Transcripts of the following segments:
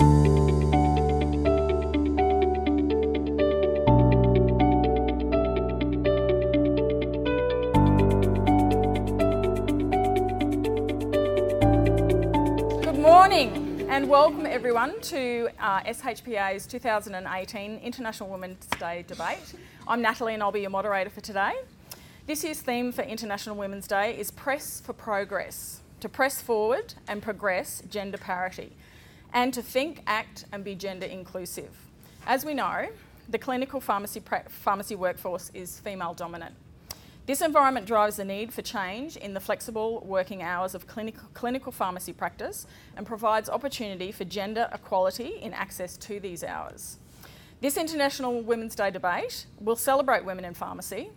Good morning and welcome everyone to SHPA's 2018 International Women's Day debate. I'm Natalie and I'll be your moderator for today. This year's theme for International Women's Day is Press for Progress, to press forward and progress gender parity, and to think, act and be gender inclusive. As we know, the clinical pharmacy workforce is female dominant. This environment drives the need for change in the flexible working hours of clinical pharmacy practice and provides opportunity for gender equality in access to these hours. This International Women's Day debate will celebrate women in pharmacy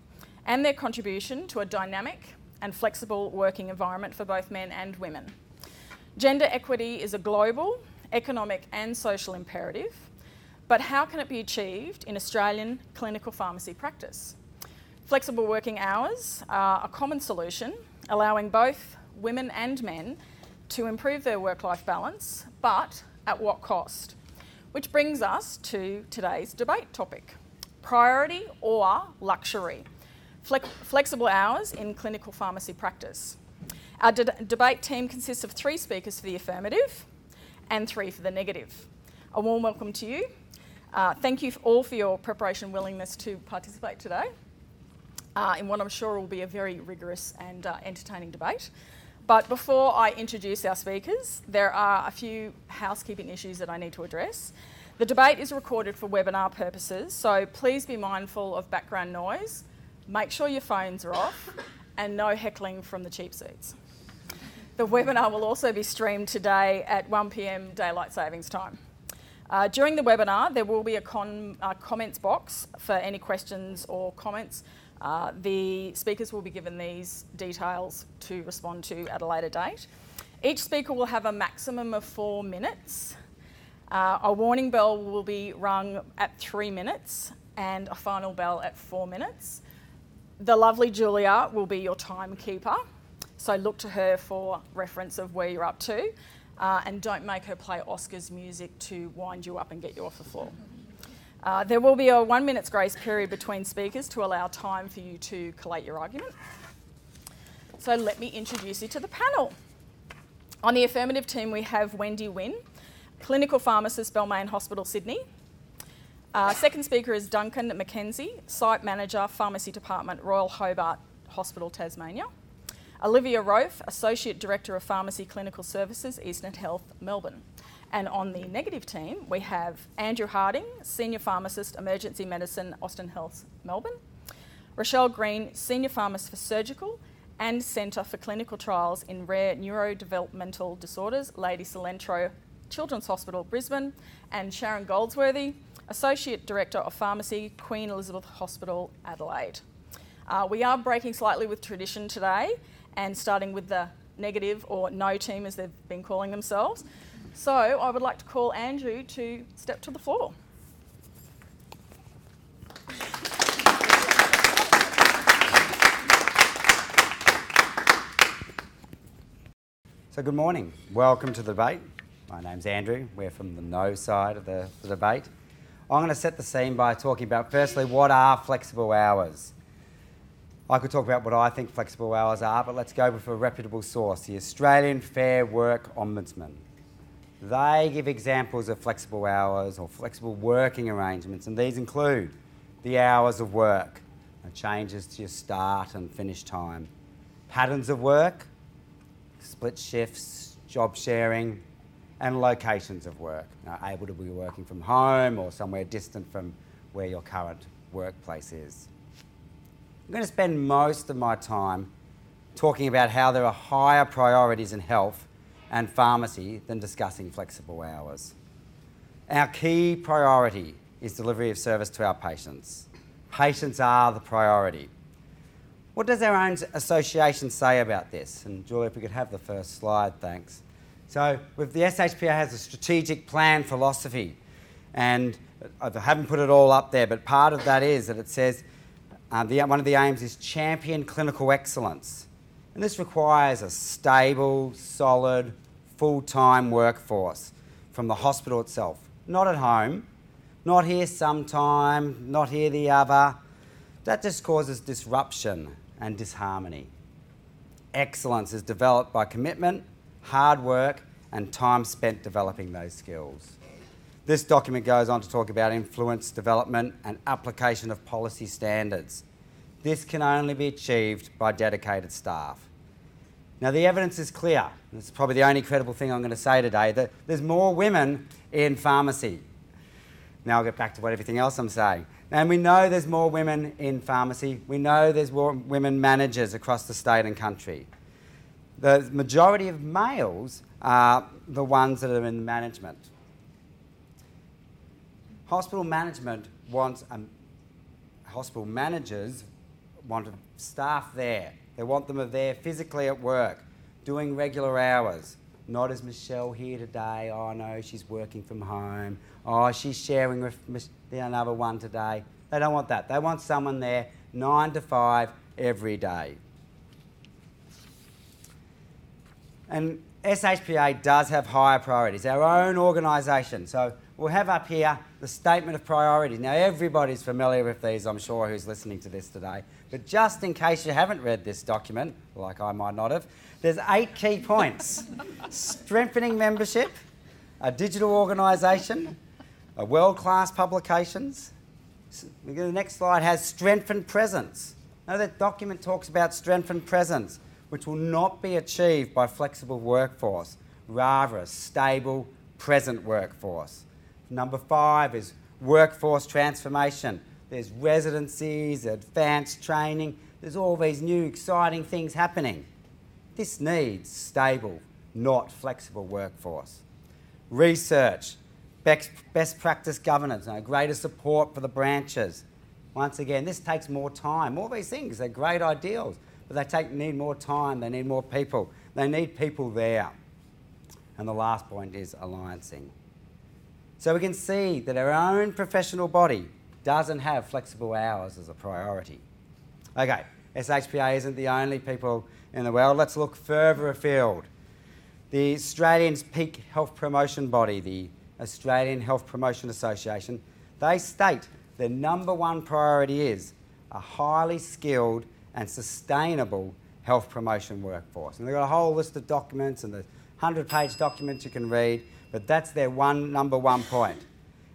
and their contribution to a dynamic and flexible working environment for both men and women. Gender equity is a global, economic and social imperative, but how can it be achieved in Australian clinical pharmacy practice? Flexible working hours are a common solution, allowing both women and men to improve their work-life balance, but at what cost? Which brings us to today's debate topic: priority or luxury? Flexible hours in clinical pharmacy practice. Our debate team consists of 3 speakers for the affirmative and 3 for the negative. A warm welcome to you. Thank you all for your preparation and willingness to participate today in what I'm sure will be a very rigorous and entertaining debate. But before I introduce our speakers, there are a few housekeeping issues that I need to address. The debate is recorded for webinar purposes, so please be mindful of background noise, make sure your phones are off, and no heckling from the cheap seats. The webinar will also be streamed today at 1 p.m. Daylight Savings Time. During the webinar, there will be a comments box for any questions or comments. The speakers will be given these details to respond to at a later date. Each speaker will have a maximum of 4 minutes. A warning bell will be rung at 3 minutes and a final bell at 4 minutes. The lovely Julia will be your timekeeper, so look to her for reference of where you're up to, and don't make her play Oscars music to wind you up and get you off the floor. There will be a 1 minute's grace period between speakers to allow time for you to collate your argument. So let me introduce you to the panel. On the affirmative team, we have Wendy Wynn, clinical pharmacist, Balmain Hospital, Sydney. Second speaker is Duncan McKenzie, site manager, pharmacy department, Royal Hobart Hospital, Tasmania. Olivia Rofe, associate director of pharmacy clinical services, Eastern Health, Melbourne. And on the negative team, we have Andrew Harding, Senior Pharmacist, Emergency Medicine, Austin Health, Melbourne. Rochelle Green, Senior Pharmacist for Surgical and Centre for Clinical Trials in Rare Neurodevelopmental Disorders, Lady Cilentro Children's Hospital, Brisbane. And Sharon Goldsworthy, Associate Director of Pharmacy, Queen Elizabeth Hospital, Adelaide. We are breaking slightly with tradition today and starting with the negative or no team, as they've been calling themselves. So I would like to call Andrew to step to the floor. So good morning. Welcome to the debate. My name's Andrew. We're from the no side of the debate. I'm going to set the scene by talking about, firstly, what are flexible hours? I could talk about what I think flexible hours are, but let's go with a reputable source, the Australian Fair Work Ombudsman. They give examples of flexible hours or flexible working arrangements, and these include the hours of work, changes to your start and finish time, patterns of work, split shifts, job sharing, and locations of work. Able to be working from home or somewhere distant from where your current workplace is. I'm going to spend most of my time talking about how there are higher priorities in health and pharmacy than discussing flexible hours. Our key priority is delivery of service to our patients. Patients are the priority. What does our own association say about this? And Julia, if we could have the first slide, thanks. So the SHPA has a strategic plan philosophy, and I haven't put it all up there, but part of that is that it says one of the aims is champion clinical excellence. And this requires a stable, solid, full-time workforce from the hospital itself, not at home, not here sometime, not here the other. That just causes disruption and disharmony. Excellence is developed by commitment, hard work, and time spent developing those skills. This document goes on to talk about influence development and application of policy standards. This can only be achieved by dedicated staff. Now, the evidence is clear. It's probably the only credible thing I'm going to say today, that there's more women in pharmacy. Now I'll get back to what everything else I'm saying. And we know there's more women in pharmacy. We know there's more women managers across the state and country. The majority of males are the ones that are in management. Hospital management wants hospital managers want staff there. They want them there physically at work, doing regular hours. Not as Michelle here today. Oh no, she's working from home. Oh, she's sharing with another one today. They don't want that. They want someone there 9 to 5 every day. And SHPA does have higher priorities, our own organisation. So we'll have up here the statement of priorities. Now everybody's familiar with these, I'm sure, who's listening to this today. But just in case you haven't read this document, like I might not have, there's 8 key points. Strengthening membership, a digital organisation, a world-class publications. The next slide has strengthened presence. Now that document talks about strengthened presence, which will not be achieved by flexible workforce, rather a stable, present workforce. Number 5 is workforce transformation. There's residencies, advanced training. There's all these new exciting things happening. This needs stable, not flexible workforce. Research, best practice governance, greater support for the branches. Once again, this takes more time. All these things, they're great ideals, but they need more time, they need more people. They need people there. And the last point is alliancing. So we can see that our own professional body doesn't have flexible hours as a priority. Okay, SHPA isn't the only people in the world. Let's look further afield. The Australian's peak health promotion body, the Australian Health Promotion Association, they state their number 1 priority is a highly skilled and sustainable health promotion workforce. And they've got a whole list of documents, and there's 100-page documents you can read, but that's their number one point.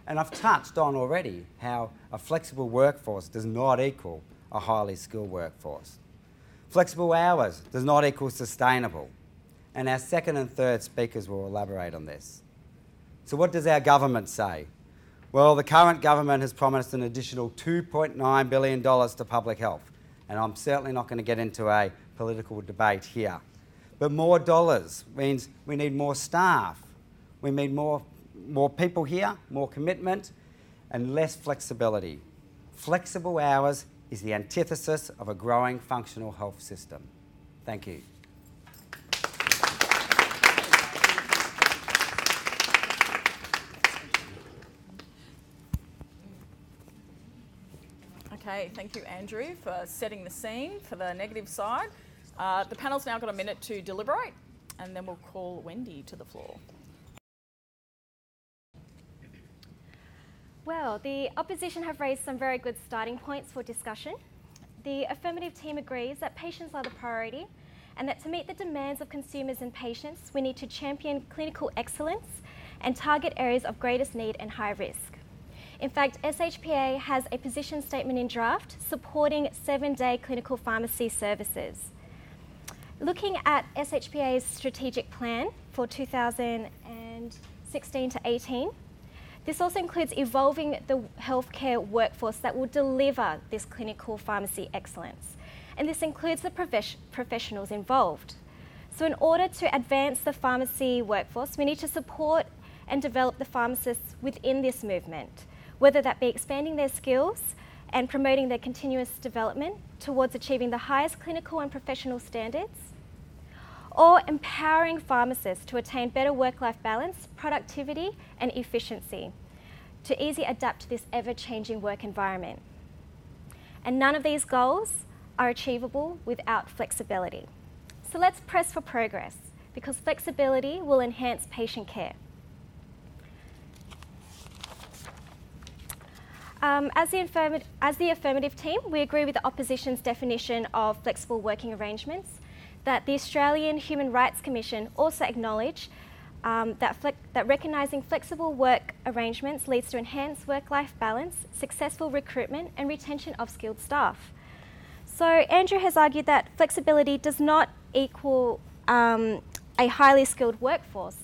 And I've touched on already how a flexible workforce does not equal a highly skilled workforce. Flexible hours does not equal sustainable. And our second and third speakers will elaborate on this. So what does our government say? Well, the current government has promised an additional $2.9 billion to public health. And I'm certainly not going to get into a political debate here. But more dollars means we need more staff. We need more people here, more commitment, and less flexibility. Flexible hours is the antithesis of a growing functional health system. Thank you. Okay, thank you, Andrew, for setting the scene for the negative side. The panel's now got a minute to deliberate, and then we'll call Wendy to the floor. Well, the opposition have raised some very good starting points for discussion. The affirmative team agrees that patients are the priority, and that to meet the demands of consumers and patients, we need to champion clinical excellence and target areas of greatest need and high risk. In fact, SHPA has a position statement in draft supporting 7-day clinical pharmacy services. Looking at SHPA's strategic plan for 2016 to 18, this also includes evolving the healthcare workforce that will deliver this clinical pharmacy excellence. And this includes the professionals involved. So in order to advance the pharmacy workforce, we need to support and develop the pharmacists within this movement, whether that be expanding their skills and promoting their continuous development towards achieving the highest clinical and professional standards, or empowering pharmacists to attain better work-life balance, productivity and efficiency to easily adapt to this ever-changing work environment. And none of these goals are achievable without flexibility. So let's press for progress, because flexibility will enhance patient care. As the affirmative team, we agree with the opposition's definition of flexible working arrangements, that the Australian Human Rights Commission also acknowledge that recognising flexible work arrangements leads to enhanced work-life balance, successful recruitment and retention of skilled staff. So Andrew has argued that flexibility does not equal a highly skilled workforce,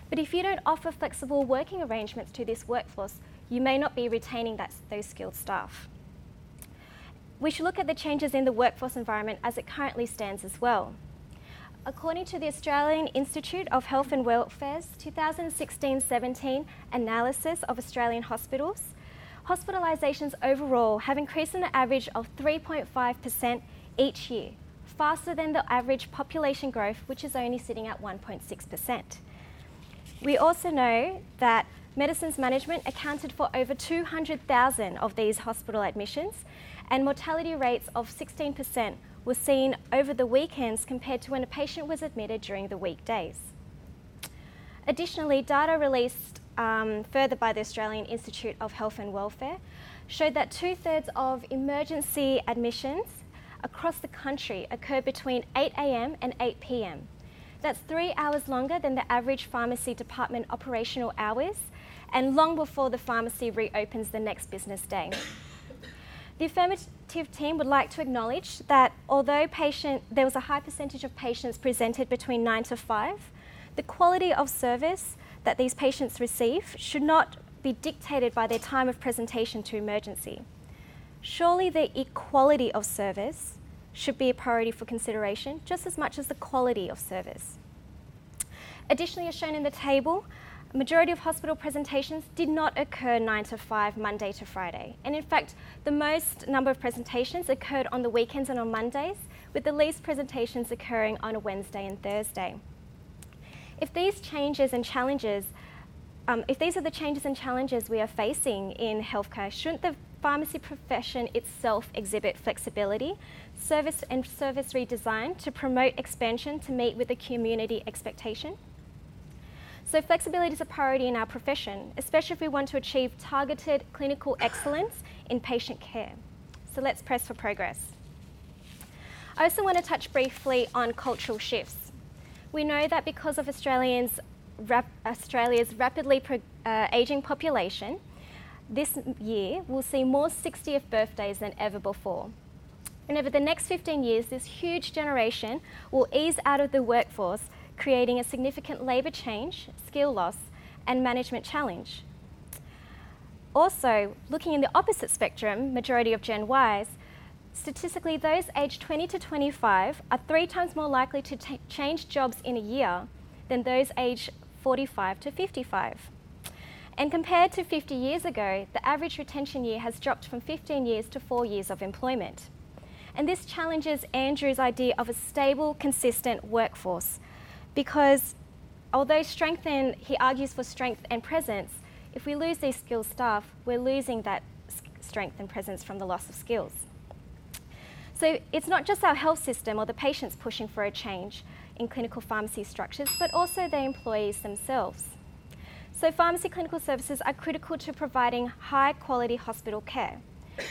but if you don't offer flexible working arrangements to this workforce, you may not be retaining those skilled staff. We should look at the changes in the workforce environment as it currently stands as well. According to the Australian Institute of Health and Welfare's 2016-17 analysis of Australian hospitals, hospitalisations overall have increased on an average of 3.5% each year, faster than the average population growth, which is only sitting at 1.6%. We also know that medicines management accounted for over 200,000 of these hospital admissions, and mortality rates of 16% were seen over the weekends compared to when a patient was admitted during the weekdays. Additionally, data released further by the Australian Institute of Health and Welfare showed that 2/3 of emergency admissions across the country occur between 8 a.m. and 8 p.m. That's 3 hours longer than the average pharmacy department operational hours and long before the pharmacy reopens the next business day. The affirmative team would like to acknowledge that although there was a high percentage of patients presented between 9 to 5, the quality of service that these patients receive should not be dictated by their time of presentation to emergency. Surely the equality of service should be a priority for consideration just as much as the quality of service. Additionally, as shown in the table, a majority of hospital presentations did not occur 9 to 5, Monday to Friday. And in fact, the most number of presentations occurred on the weekends and on Mondays, with the least presentations occurring on a Wednesday and Thursday. If these changes and challenges, if these are the changes and challenges we are facing in healthcare, shouldn't the pharmacy profession itself exhibit flexibility, service redesign to promote expansion to meet with the community expectation? So flexibility is a priority in our profession, especially if we want to achieve targeted clinical excellence in patient care. So let's press for progress. I also want to touch briefly on cultural shifts. We know that because of Australia's rapidly ageing population, this year we'll see more 60th birthdays than ever before. And over the next 15 years, this huge generation will ease out of the workforce, creating a significant labour change, skill loss, and management challenge. Also, looking in the opposite spectrum, majority of Gen Ys, statistically those aged 20 to 25 are 3 times more likely to change jobs in a year than those aged 45 to 55. And compared to 50 years ago, the average retention year has dropped from 15 years to 4 years of employment. And this challenges Andrew's idea of a stable, consistent workforce, because although he argues for strength and presence, if we lose these skilled staff, we're losing that strength and presence from the loss of skills. So it's not just our health system or the patients pushing for a change in clinical pharmacy structures, but also the employees themselves. So pharmacy clinical services are critical to providing high quality hospital care.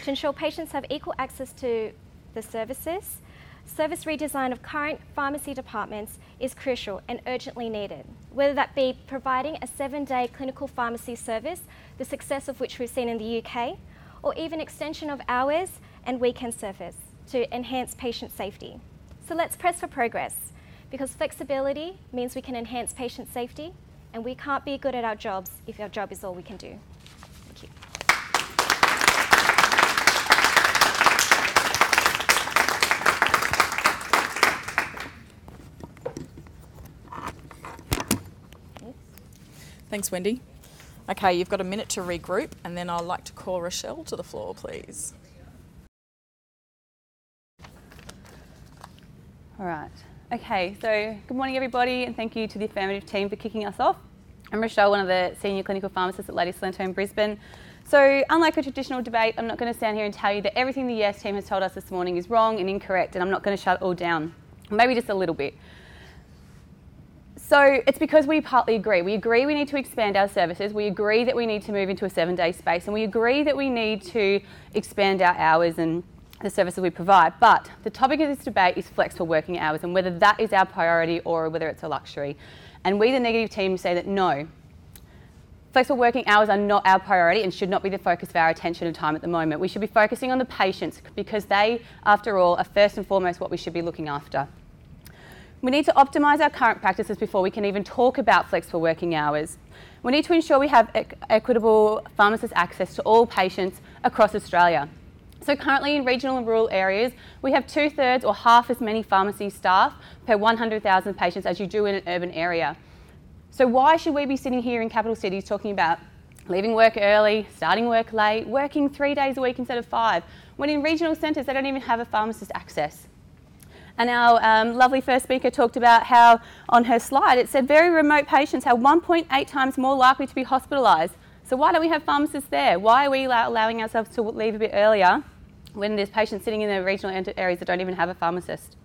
To ensure patients have equal access to the services, service redesign of current pharmacy departments is crucial and urgently needed, whether that be providing a 7-day clinical pharmacy service, the success of which we've seen in the UK, or even extension of hours and weekend service to enhance patient safety. So let's press for progress, because flexibility means we can enhance patient safety, and we can't be good at our jobs if our job is all we can do. Thank you. Thanks, Wendy. Okay, you've got a minute to regroup, and then I'd like to call Rochelle to the floor, please. All right. Okay, so good morning everybody, and thank you to the affirmative team for kicking us off. I'm Rochelle, one of the senior clinical pharmacists at Lady Salento in Brisbane. So unlike a traditional debate, I'm not going to stand here and tell you that everything the Yes team has told us this morning is wrong and incorrect, and I'm not going to shut it all down. Maybe just a little bit. So it's because we partly agree. We agree we need to expand our services. We agree that we need to move into a 7-day space, and we agree that we need to expand our hours and the services we provide. But the topic of this debate is flexible working hours and whether that is our priority or whether it's a luxury. And we, the negative team, say that no, flexible working hours are not our priority and should not be the focus of our attention and time at the moment. We should be focusing on the patients because they, after all, are first and foremost what we should be looking after. We need to optimise our current practices before we can even talk about flexible working hours. We need to ensure we have equitable pharmacist access to all patients across Australia. So currently in regional and rural areas, we have 2/3 or half as many pharmacy staff per 100,000 patients as you do in an urban area. So why should we be sitting here in capital cities talking about leaving work early, starting work late, working 3 days a week instead of 5, when in regional centres they don't even have a pharmacist access? And our lovely first speaker talked about how on her slide it said very remote patients are 1.8 times more likely to be hospitalised. So why don't we have pharmacists there? Why are we allowing ourselves to leave a bit earlier when there's patients sitting in the regional areas that don't even have a pharmacist?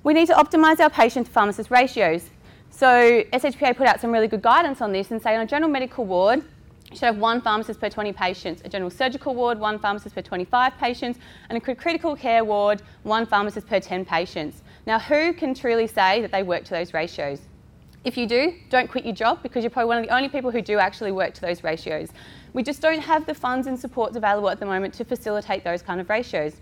We need to optimise our patient to pharmacist ratios. So SHPA put out some really good guidance on this and say on a general medical ward, you should have 1 pharmacist per 20 patients, a general surgical ward, 1 pharmacist per 25 patients, and a critical care ward, 1 pharmacist per 10 patients. Now, who can truly say that they work to those ratios? If you do, don't quit your job because you're probably one of the only people who do actually work to those ratios. We just don't have the funds and supports available at the moment to facilitate those kind of ratios.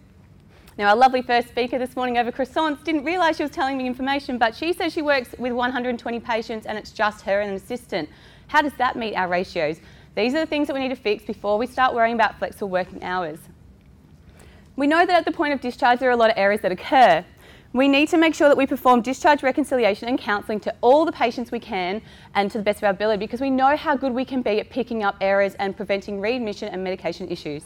Now, our lovely first speaker this morning over croissants didn't realise she was telling me information, but she says she works with 120 patients and it's just her and an assistant. How does that meet our ratios? These are the things that we need to fix before we start worrying about flexible working hours. We know that at the point of discharge there are a lot of errors that occur. We need to make sure that we perform discharge reconciliation and counselling to all the patients we can and to the best of our ability because we know how good we can be at picking up errors and preventing readmission and medication issues.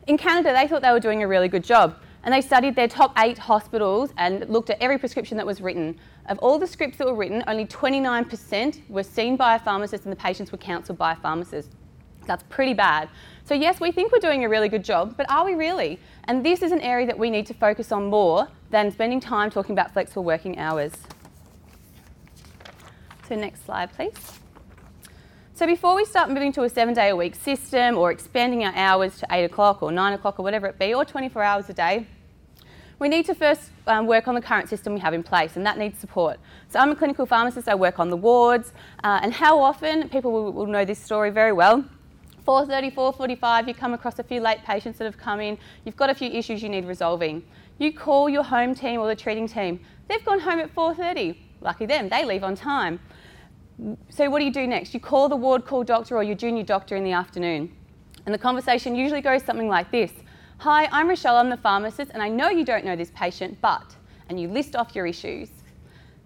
In Canada, they thought they were doing a really good job and they studied their top 8 hospitals and looked at every prescription that was written. Of all the scripts that were written, only 29% were seen by a pharmacist and the patients were counselled by a pharmacist. That's pretty bad. So yes, we think we're doing a really good job, but are we really? And this is an area that we need to focus on more than spending time talking about flexible working hours. So next slide, please. So before we start moving to a 7-day-a-week system or expanding our hours to 8 o'clock or 9 o'clock or whatever it be, or 24 hours a day, we need to first work on the current system we have in place, and that needs support. So I'm a clinical pharmacist, I work on the wards, and how often, people will know this story very well, 4:30, 4:45, you come across a few late patients that have come in, you've got a few issues you need resolving. You call your home team or the treating team, they've gone home at 4:30, lucky them, they leave on time. So what do you do next? You call the ward call doctor or your junior doctor in the afternoon, and the conversation usually goes something like this. Hi, I'm Rochelle, I'm the pharmacist, and I know you don't know this patient, but, and you list off your issues.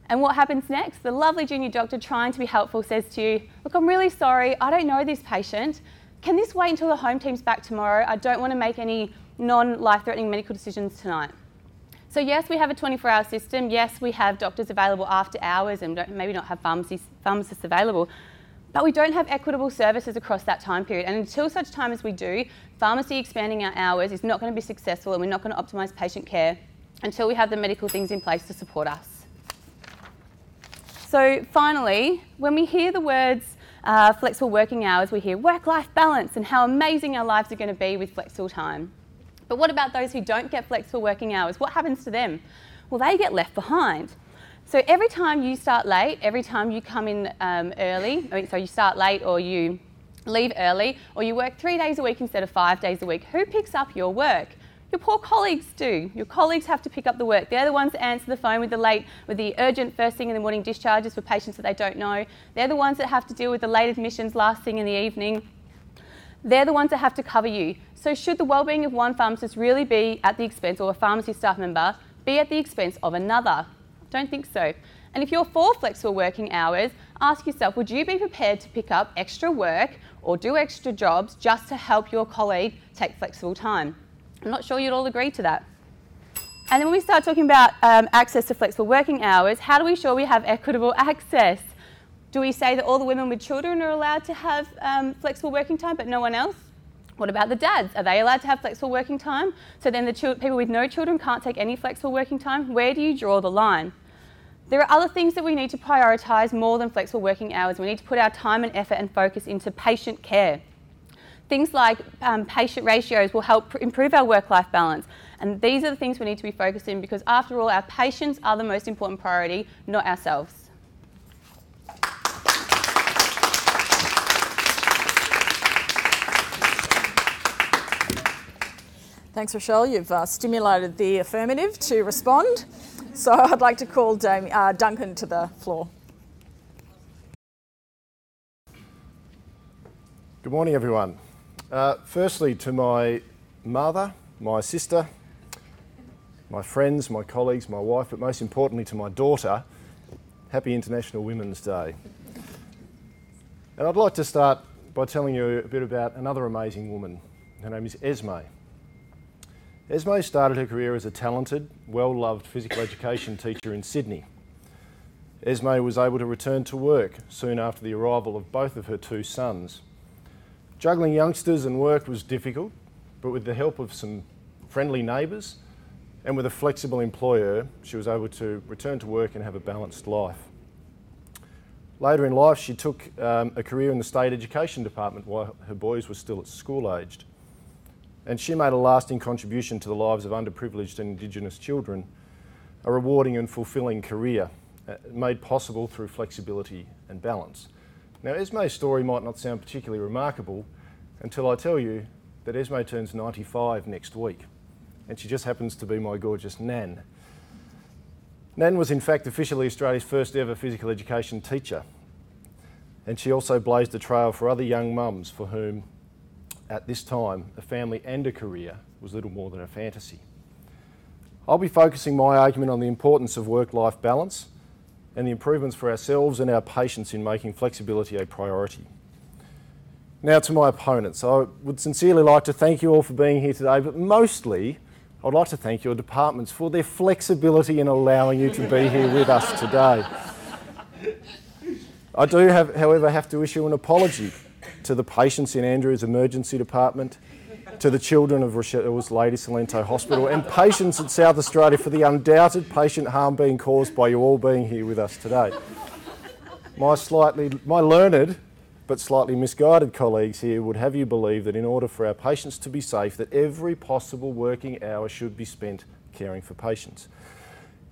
And what happens next? The lovely junior doctor trying to be helpful says to you, look, I'm really sorry, I don't know this patient. Can this wait until the home team's back tomorrow? I don't want to make any non-life-threatening medical decisions tonight. So yes, we have a 24-hour system. Yes, we have doctors available after hours and maybe not have pharmacists available. But we don't have equitable services across that time period. And until such time as we do, pharmacy expanding our hours is not going to be successful and we're not going to optimise patient care until we have the medical things in place to support us. So finally, when we hear the words flexible working hours, we hear work-life balance and how amazing our lives are going to be with flexible time. But what about those who don't get flexible working hours? What happens to them? Well, they get left behind. So every time you start late, every time you come in so you start late or you leave early, or you work 3 days a week instead of 5 days a week, who picks up your work? Your poor colleagues do. Your colleagues have to pick up the work. They're the ones that answer the phone with the urgent first thing in the morning discharges for patients that they don't know. They're the ones that have to deal with the late admissions last thing in the evening. They're the ones that have to cover you. So should the wellbeing of one pharmacist really be at the expense, or a pharmacy staff member be at the expense of another? Don't think so. And if you're for flexible working hours, ask yourself, would you be prepared to pick up extra work or do extra jobs just to help your colleague take flexible time? I'm not sure you'd all agree to that. And then when we start talking about access to flexible working hours, how do we ensure we have equitable access? Do we say that all the women with children are allowed to have flexible working time but no one else? What about the dads? Are they allowed to have flexible working time? So then the people with no children can't take any flexible working time? Where do you draw the line? There are other things that we need to prioritise more than flexible working hours. We need to put our time and effort and focus into patient care. Things like patient ratios will help improve our work-life balance. And these are the things we need to be focused in, because after all, our patients are the most important priority, not ourselves. Thanks, Rochelle. You've stimulated the affirmative to respond. So I'd like to call Duncan to the floor. Good morning, everyone. Firstly, to my mother, my sister, my friends, my colleagues, my wife, but most importantly to my daughter, happy International Women's Day. And I'd like to start by telling you a bit about another amazing woman. Her name is Esme. Esme started her career as a talented, well-loved physical education teacher in Sydney. Esme was able to return to work soon after the arrival of both of her two sons. Juggling youngsters and work was difficult, but with the help of some friendly neighbours and with a flexible employer, she was able to return to work and have a balanced life. Later in life, she took a career in the state education department while her boys were still at school aged. And she made a lasting contribution to the lives of underprivileged and Indigenous children, a rewarding and fulfilling career made possible through flexibility and balance. Now, Esme's story might not sound particularly remarkable until I tell you that Esme turns 95 next week, and she just happens to be my gorgeous Nan. Nan was in fact officially Australia's first ever physical education teacher, and she also blazed a trail for other young mums for whom, at this time, a family and a career was little more than a fantasy. I'll be focusing my argument on the importance of work-life balance and the improvements for ourselves and our patients in making flexibility a priority. Now to my opponents. I would sincerely like to thank you all for being here today, but mostly I'd like to thank your departments for their flexibility in allowing you to be here with us today. I do, however, have to issue an apology to the patients in Andrew's emergency department, to the children of Rochelle's Lady Salento Hospital, and patients in South Australia for the undoubted patient harm being caused by you all being here with us today. My learned but slightly misguided colleagues here would have you believe that in order for our patients to be safe, that every possible working hour should be spent caring for patients.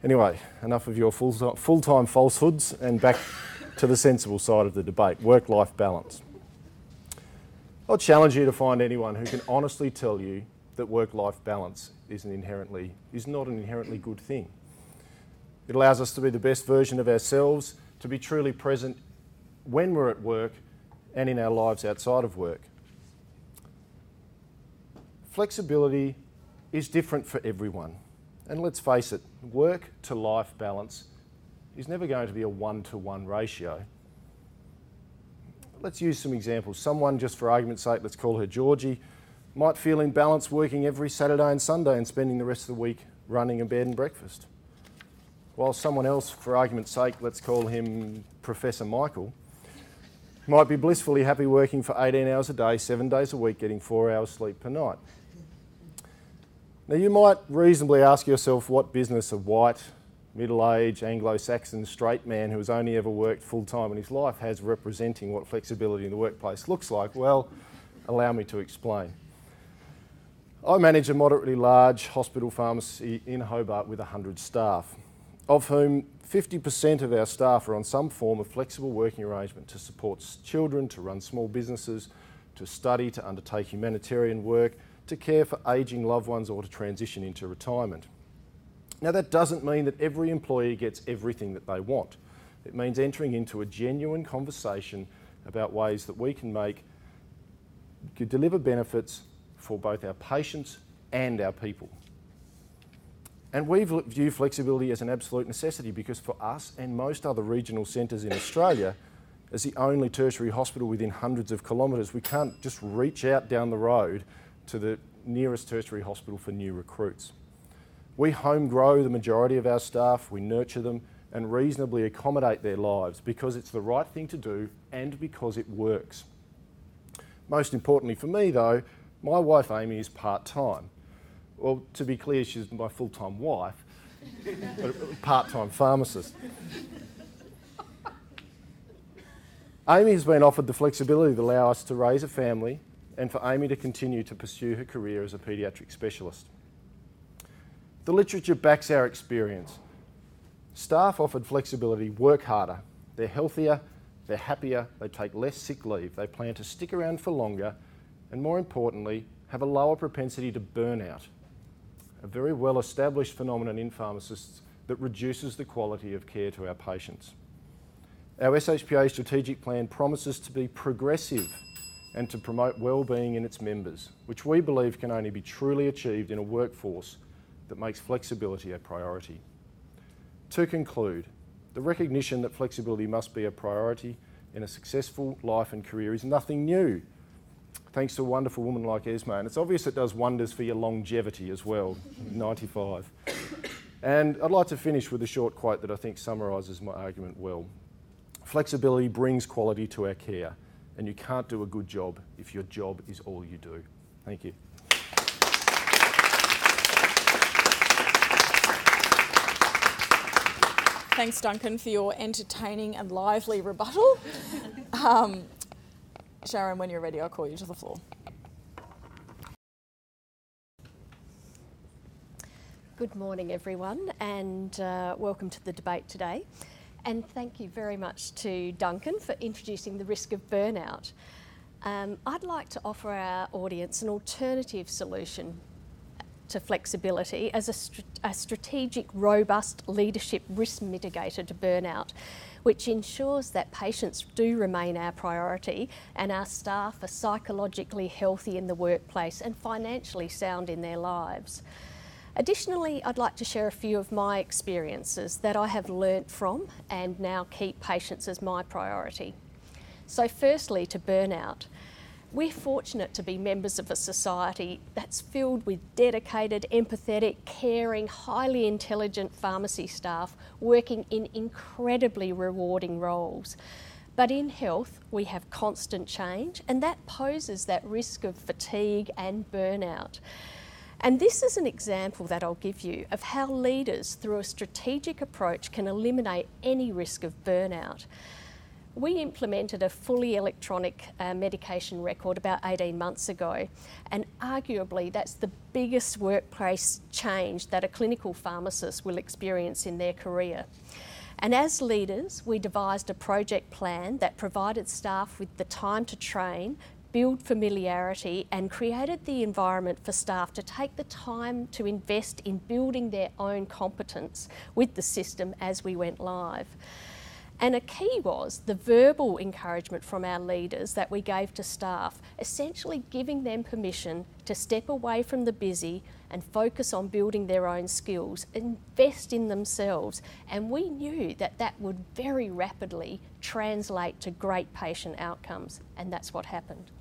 Anyway, enough of your full-time falsehoods and back to the sensible side of the debate, work-life balance. I'll challenge you to find anyone who can honestly tell you that work-life balance is not an inherently good thing. It allows us to be the best version of ourselves, to be truly present when we're at work and in our lives outside of work. Flexibility is different for everyone. And let's face it, work to life balance is never going to be a 1-to-1 ratio. Let's use some examples. Someone, just for argument's sake, let's call her Georgie, might feel in balance working every Saturday and Sunday and spending the rest of the week running a bed and breakfast. While someone else, for argument's sake, let's call him Professor Michael, might be blissfully happy working for 18 hours a day, 7 days a week, getting 4 hours sleep per night. Now you might reasonably ask yourself what business a white, middle-aged, Anglo-Saxon straight man who has only ever worked full-time in his life has representing what flexibility in the workplace looks like. Well, allow me to explain. I manage a moderately large hospital pharmacy in Hobart with 100 staff, of whom 50% of our staff are on some form of flexible working arrangement to support children, to run small businesses, to study, to undertake humanitarian work, to care for ageing loved ones, or to transition into retirement. Now that doesn't mean that every employee gets everything that they want. It means entering into a genuine conversation about ways that we can deliver benefits for both our patients and our people. And we view flexibility as an absolute necessity because for us and most other regional centres in Australia, as the only tertiary hospital within hundreds of kilometres, we can't just reach out down the road to the nearest tertiary hospital for new recruits. We home grow the majority of our staff, we nurture them and reasonably accommodate their lives because it's the right thing to do and because it works. Most importantly for me though, my wife Amy is part-time. Well, to be clear, she's my full-time wife, a part-time pharmacist. Amy has been offered the flexibility to allow us to raise a family and for Amy to continue to pursue her career as a paediatric specialist. The literature backs our experience. Staff offered flexibility work harder. They're healthier, they're happier, they take less sick leave, they plan to stick around for longer, and more importantly, have a lower propensity to burnout, a very well-established phenomenon in pharmacists that reduces the quality of care to our patients. Our SHPA strategic plan promises to be progressive and to promote well-being in its members, which we believe can only be truly achieved in a workforce that makes flexibility a priority. To conclude, the recognition that flexibility must be a priority in a successful life and career is nothing new, thanks to a wonderful woman like Esme. And it's obvious it does wonders for your longevity as well, 95. And I'd like to finish with a short quote that I think summarises my argument well. Flexibility brings quality to our care, and you can't do a good job if your job is all you do. Thank you. Thanks, Duncan, for your entertaining and lively rebuttal. Sharon, when you're ready, I'll call you to the floor. Good morning, everyone, and welcome to the debate today. And thank you very much to Duncan for introducing the risk of burnout. I'd like to offer our audience an alternative solution to flexibility as a strategic, robust leadership risk mitigator to burnout, which ensures that patients do remain our priority and our staff are psychologically healthy in the workplace and financially sound in their lives. Additionally, I'd like to share a few of my experiences that I have learnt from and now keep patients as my priority. So firstly, to burnout. We're fortunate to be members of a society that's filled with dedicated, empathetic, caring, highly intelligent pharmacy staff working in incredibly rewarding roles. But in health, we have constant change, and that poses that risk of fatigue and burnout. And this is an example that I'll give you of how leaders, through a strategic approach, can eliminate any risk of burnout. We implemented a fully electronic medication record about 18 months ago, and arguably that's the biggest workplace change that a clinical pharmacist will experience in their career. And as leaders, we devised a project plan that provided staff with the time to train, build familiarity, and created the environment for staff to take the time to invest in building their own competence with the system as we went live. And a key was the verbal encouragement from our leaders that we gave to staff, essentially giving them permission to step away from the busy and focus on building their own skills, invest in themselves. And we knew that that would very rapidly translate to great patient outcomes, and that's what happened.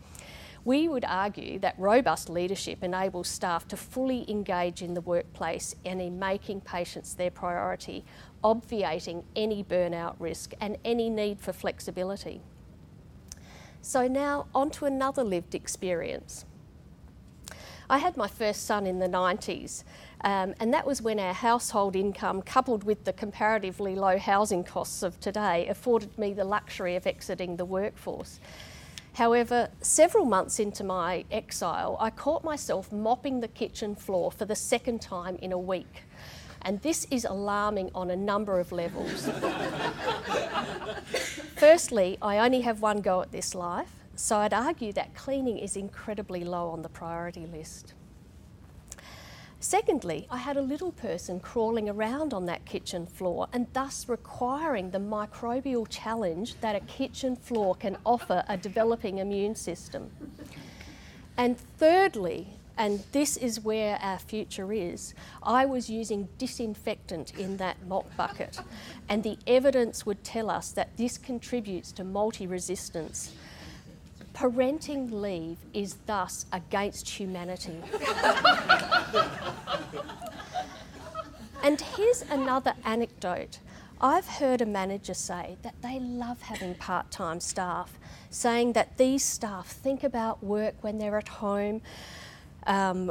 We would argue that robust leadership enables staff to fully engage in the workplace and in making patients their priority, obviating any burnout risk and any need for flexibility. So now on to another lived experience. I had my first son in the 90s, and that was when our household income, coupled with the comparatively low housing costs of today, afforded me the luxury of exiting the workforce. However, several months into my exile, I caught myself mopping the kitchen floor for the second time in a week. And this is alarming on a number of levels. Firstly, I only have one go at this life, so I'd argue that cleaning is incredibly low on the priority list. Secondly, I had a little person crawling around on that kitchen floor and thus requiring the microbial challenge that a kitchen floor can offer a developing immune system. And thirdly, and this is where our future is, I was using disinfectant in that mop bucket, and the evidence would tell us that this contributes to multi-resistance. Parenting leave is thus against humanity. And here's another anecdote. I've heard a manager say that they love having part-time staff, saying that these staff think about work when they're at home,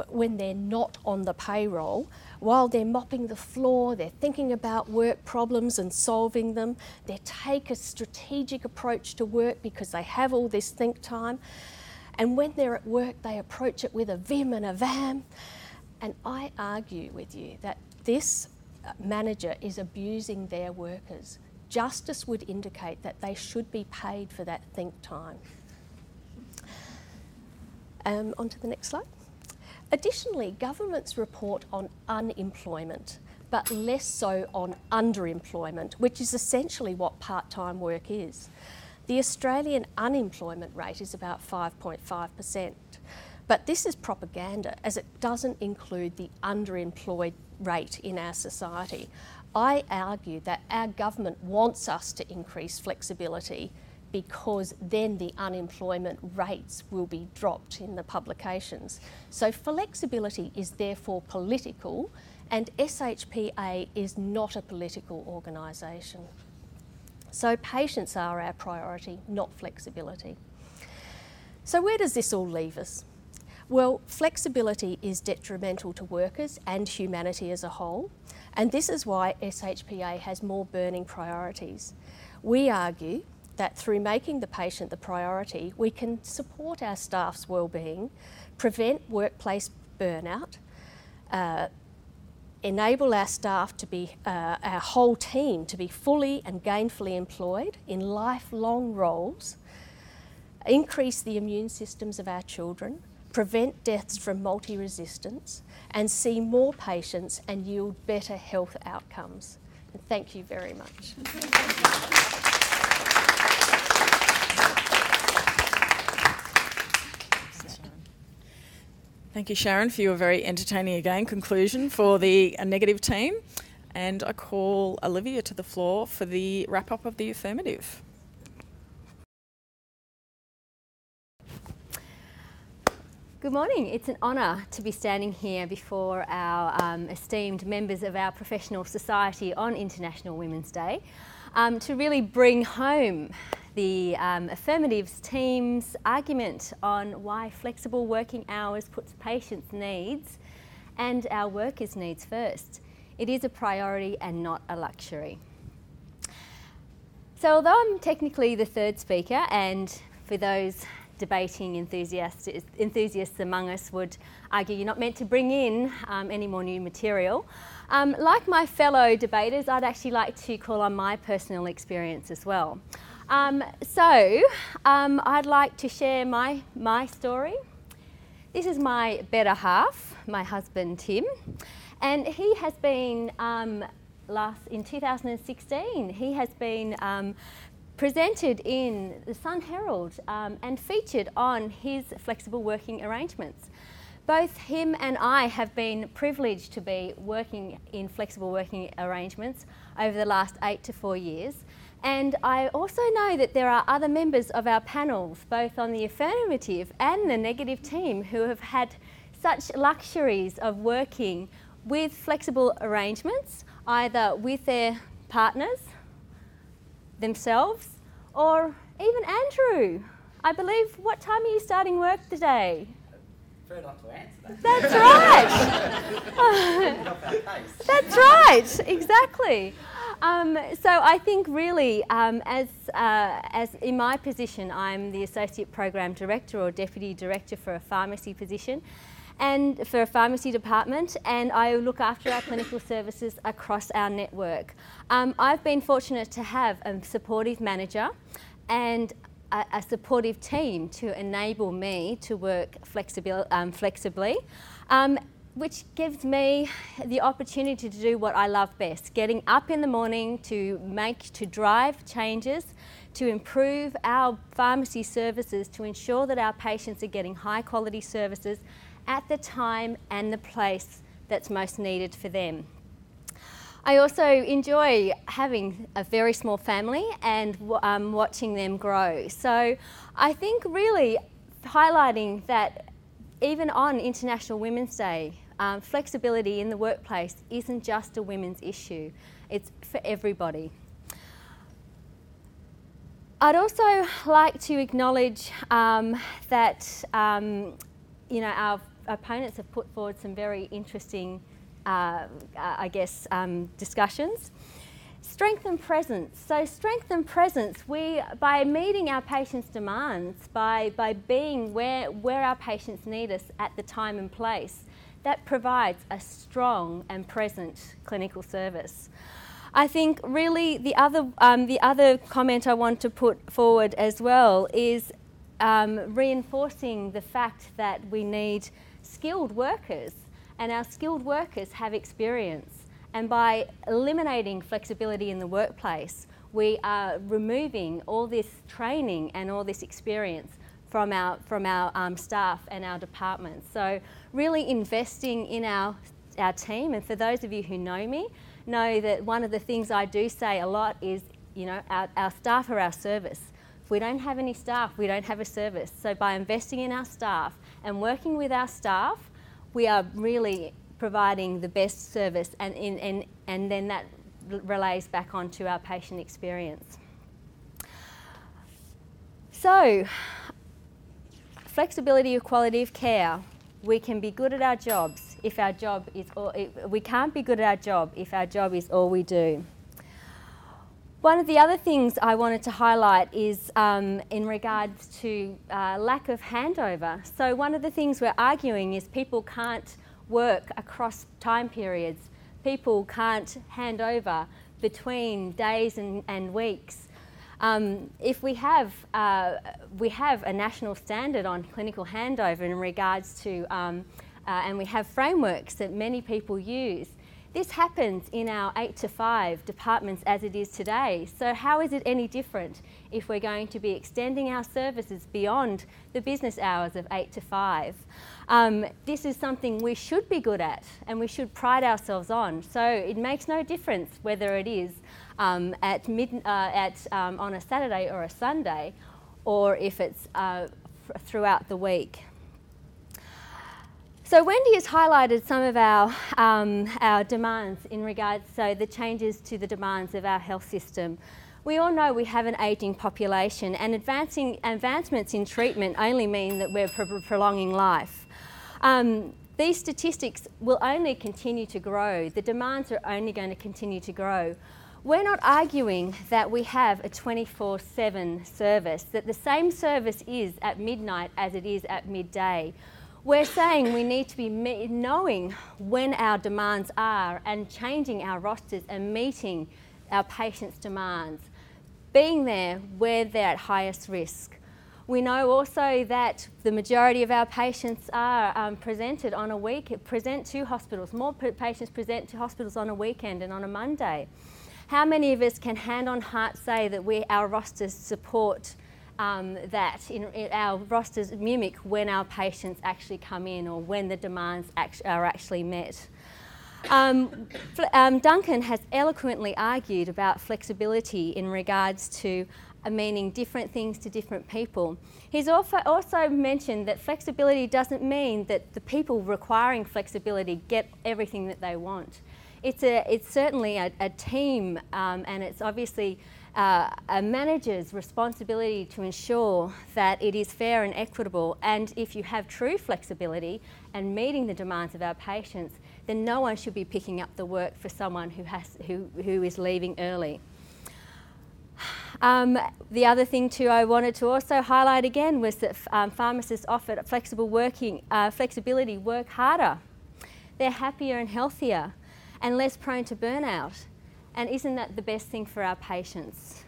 when they're not on the payroll, while they're mopping the floor, they're thinking about work problems and solving them. They take a strategic approach to work because they have all this think time. And when they're at work, they approach it with a vim and a vam. And I argue with you that this manager is abusing their workers. Justice would indicate that they should be paid for that think time. On to the next slide. Additionally, governments report on unemployment, but less so on underemployment, which is essentially what part-time work is. The Australian unemployment rate is about 5.5%, but this is propaganda as it doesn't include the underemployed rate in our society. I argue that our government wants us to increase flexibility because then the unemployment rates will be dropped in the publications. So flexibility is therefore political, and SHPA is not a political organisation. So patients are our priority, not flexibility. So where does this all leave us? Well, flexibility is detrimental to workers and humanity as a whole, and this is why SHPA has more burning priorities. We argue that through making the patient the priority, we can support our staff's wellbeing, prevent workplace burnout, enable our staff to be, our whole team to be fully and gainfully employed in lifelong roles, increase the immune systems of our children, prevent deaths from multi-resistance, and see more patients and yield better health outcomes. And thank you very much. Thank you, Sharon, for your very entertaining again conclusion for the negative team. And I call Olivia to the floor for the wrap-up of the affirmative. Good morning. It's an honour to be standing here before our esteemed members of our professional society on International Women's Day to really bring home the affirmatives team's argument on why flexible working hours puts patients' needs and our workers' needs first. It is a priority and not a luxury. So although I'm technically the third speaker, and for those debating enthusiasts among us would argue you're not meant to bring in any more new material, like my fellow debaters, I'd actually like to call on my personal experience as well. I'd like to share my story. This is my better half, my husband Tim, and he has been, in 2016, he has been presented in the Sun Herald and featured on his flexible working arrangements. Both him and I have been privileged to be working in flexible working arrangements over the last 8 to 4 years. And I also know that there are other members of our panels, both on the affirmative and the negative team, who have had such luxuries of working with flexible arrangements, either with their partners, themselves, or even Andrew. I believe, what time are you starting work today? I prefer not to answer that. That's right. That's right, exactly. So I think really, as in my position, I'm the Associate Program Director or Deputy Director for a pharmacy position and for a pharmacy department, and I look after our clinical services across our network. I've been fortunate to have a supportive manager and a supportive team to enable me to work flexibly, which gives me the opportunity to do what I love best, getting up in the morning to drive changes, to improve our pharmacy services, to ensure that our patients are getting high quality services at the time and the place that's most needed for them. I also enjoy having a very small family and watching them grow. So I think really highlighting that even on International Women's Day, flexibility in the workplace isn't just a women's issue, it's for everybody. I'd also like to acknowledge that our opponents have put forward some very interesting, discussions. Strength and presence. So strength and presence, by meeting our patients' demands, by being where our patients need us at the time and place, that provides a strong and present clinical service. I think really the other comment I want to put forward as well is reinforcing the fact that we need skilled workers, and our skilled workers have experience. And by eliminating flexibility in the workplace, we are removing all this training and all this experience from our staff and our departments. So really investing in our team, and for those of you who know that one of the things I do say a lot is, our staff are our service. If we don't have any staff, we don't have a service. So by investing in our staff and working with our staff, we are really providing the best service, and then that relays back onto our patient experience. So, flexibility of quality of care. We can be good at our jobs if our job is we can't be good at our job if our job is all we do. One of the other things I wanted to highlight is in regards to lack of handover. So one of the things we're arguing is people can't work across time periods. People can't hand over between days and weeks. If we have a national standard on clinical handover in regards to, and we have frameworks that many people use, this happens in our 8 to 5 departments as it is today. So how is it any different if we're going to be extending our services beyond the business hours of 8 to 5? This is something we should be good at and we should pride ourselves on. So it makes no difference whether it is on a Saturday or a Sunday, or if it's throughout the week. So Wendy has highlighted some of our demands in regards to the changes to the demands of our health system. We all know we have an ageing population, and advancements in treatment only mean that we're prolonging life. These statistics will only continue to grow. The demands are only going to continue to grow. We're not arguing that we have a 24/7 service, that the same service is at midnight as it is at midday. We're saying we need to be knowing when our demands are and changing our rosters and meeting our patients' demands, being there where they're at highest risk. We know also that the majority of our patients are present to hospitals. More patients present to hospitals on a weekend and on a Monday. How many of us can hand on heart say that our rosters support that, our rosters mimic when our patients actually come in or when the demands are actually met? Duncan has eloquently argued about flexibility in regards to meaning different things to different people. He's also mentioned that flexibility doesn't mean that the people requiring flexibility get everything that they want. It's certainly a team, and it's obviously a manager's responsibility to ensure that it is fair and equitable. And if you have true flexibility and meeting the demands of our patients, then no one should be picking up the work for someone who is leaving early. The other thing too I wanted to also highlight again was that pharmacists offered flexibility work harder. They're happier and healthier and less prone to burnout. And isn't that the best thing for our patients?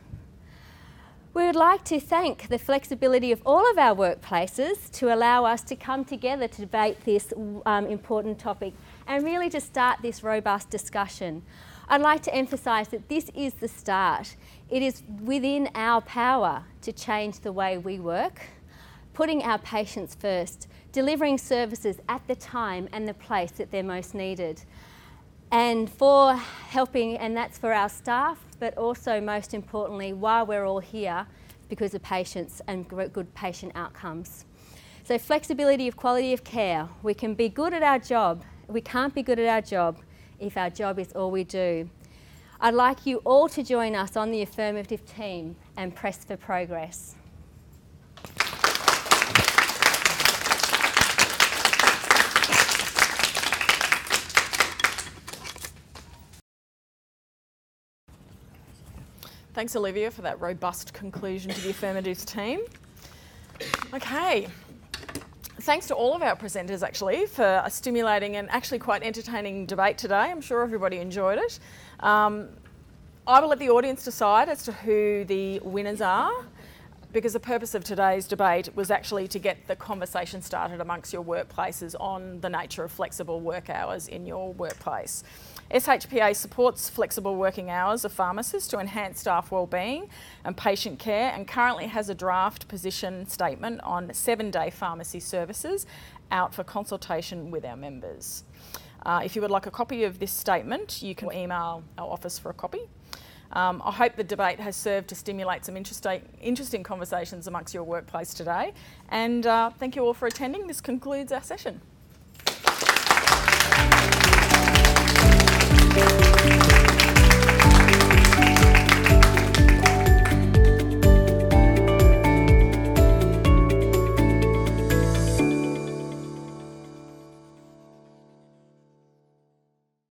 We would like to thank the flexibility of all of our workplaces to allow us to come together to debate this important topic and really to start this robust discussion. I'd like to emphasise that this is the start. It is within our power to change the way we work, putting our patients first, delivering services at the time and the place that they're most needed. And for helping, and that's for our staff, but also most importantly, while we're all here, because of patients and good patient outcomes. So flexibility of quality of care. We can be good at our job. We can't be good at our job if our job is all we do. I'd like you all to join us on the affirmative team and press for progress. Thanks, Olivia, for that robust conclusion to the affirmatives team. Okay. Thanks to all of our presenters, actually, for a stimulating and actually quite entertaining debate today. I'm sure everybody enjoyed it. I will let the audience decide as to who the winners are, because the purpose of today's debate was actually to get the conversation started amongst your workplaces on the nature of flexible work hours in your workplace. SHPA supports flexible working hours of pharmacists to enhance staff wellbeing and patient care, and currently has a draft position statement on 7-day pharmacy services out for consultation with our members. If you would like a copy of this statement, you can email our office for a copy. I hope the debate has served to stimulate some interesting conversations amongst your workplace today, and thank you all for attending. This concludes our session.